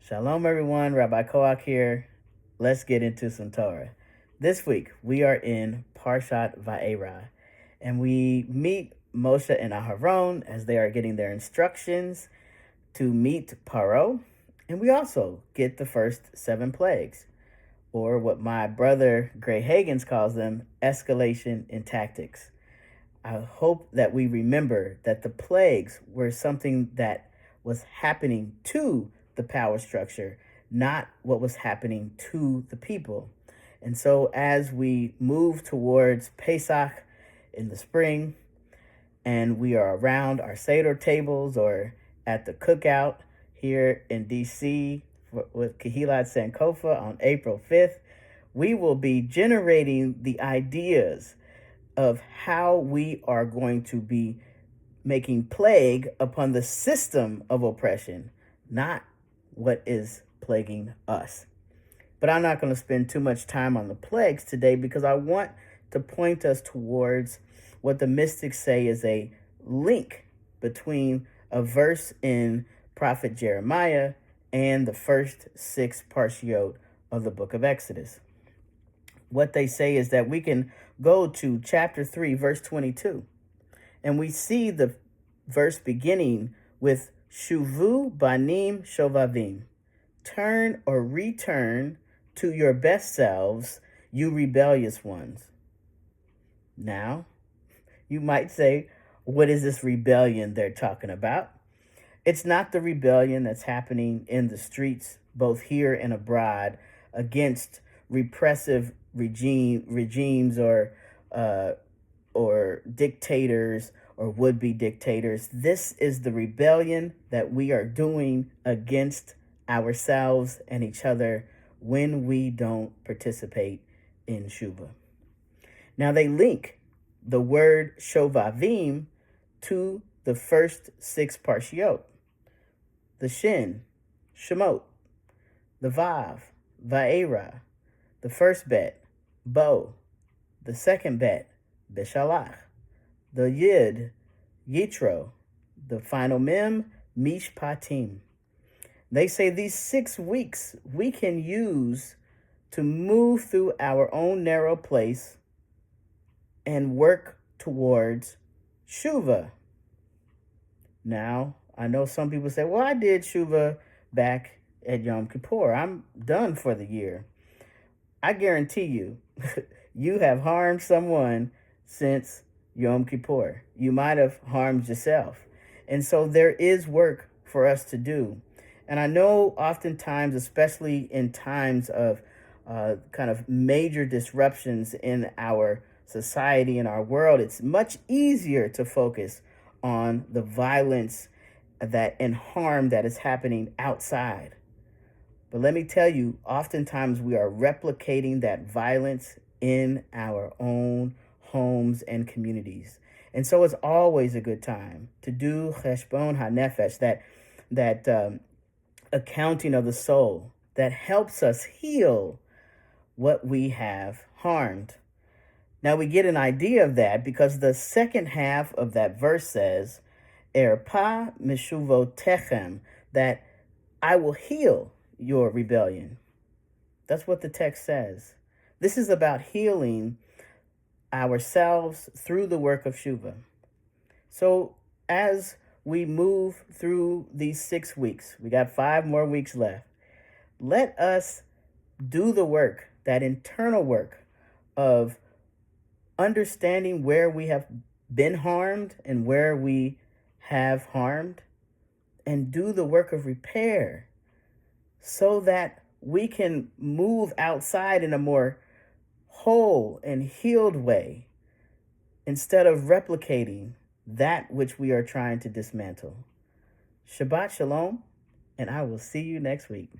Shalom, everyone. Rabbi Koach here. Let's get into some Torah. This week, we are in parshat vaera, and we meet Moshe and Aharon as they are getting their instructions to meet Paro, and we also get the first 7 plagues, or what my brother Gray Hagans calls them, escalation in tactics. I hope that we remember that the plagues were something that was happening to the power structure, not what was happening to the people. And so as we move towards Pesach in the spring, and we are around our Seder tables or at the cookout here in DC with Kehilat Sankofa on April 5th, we will be generating the ideas of how we are going to be making plague upon the system of oppression, not what is plaguing us. But I'm not going to spend too much time on the plagues today because I want to point us towards what the mystics say is a link between a verse in Prophet Jeremiah and the first 6 parshiot of the book of Exodus. What they say is that we can go to chapter 3, verse 22, and we see the verse beginning with Shuvu banim shovavim. Turn or return to your best selves, you rebellious ones. Now, you might say, what is this rebellion they're talking about? It's not the rebellion that's happening in the streets, both here and abroad, against repressive regimes or dictators or would-be dictators. This is the rebellion that we are doing against ourselves and each other when we don't participate in Shuva. Now they link the word Shovavim to the first 6 parshiot. The Shin, Shemot, the Vav, Vaera, the first bet, Bo, the second bet, Beshalach, the Yid, Yitro, the final Mem, Mishpatim. They say these 6 weeks we can use to move through our own narrow place and work towards Shuva. Now, I know some people say, well, I did Shuva back at Yom Kippur. I'm done for the year. I guarantee you, you have harmed someone since Yom Kippur. You might have harmed yourself. And so there is work for us to do. And I know oftentimes, especially in times of kind of major disruptions in our society and our world, it's much easier to focus on the violence and harm that is happening outside. But let me tell you, oftentimes we are replicating that violence in our own homes and communities. And so it's always a good time to do cheshbon hanefesh, that accounting of the soul that helps us heal what we have harmed. Now we get an idea of that because the second half of that verse says, Erpa meshuvotechem, that I will heal your rebellion. That's what the text says. This is about healing ourselves through the work of Shuva. So as we move through these 6 weeks, we got 5 more weeks left, let us do the work, that internal work of understanding where we have been harmed and where we have harmed, and do the work of repair so that we can move outside in a more whole and healed way instead of replicating that which we are trying to dismantle. Shabbat Shalom, and I will see you next week.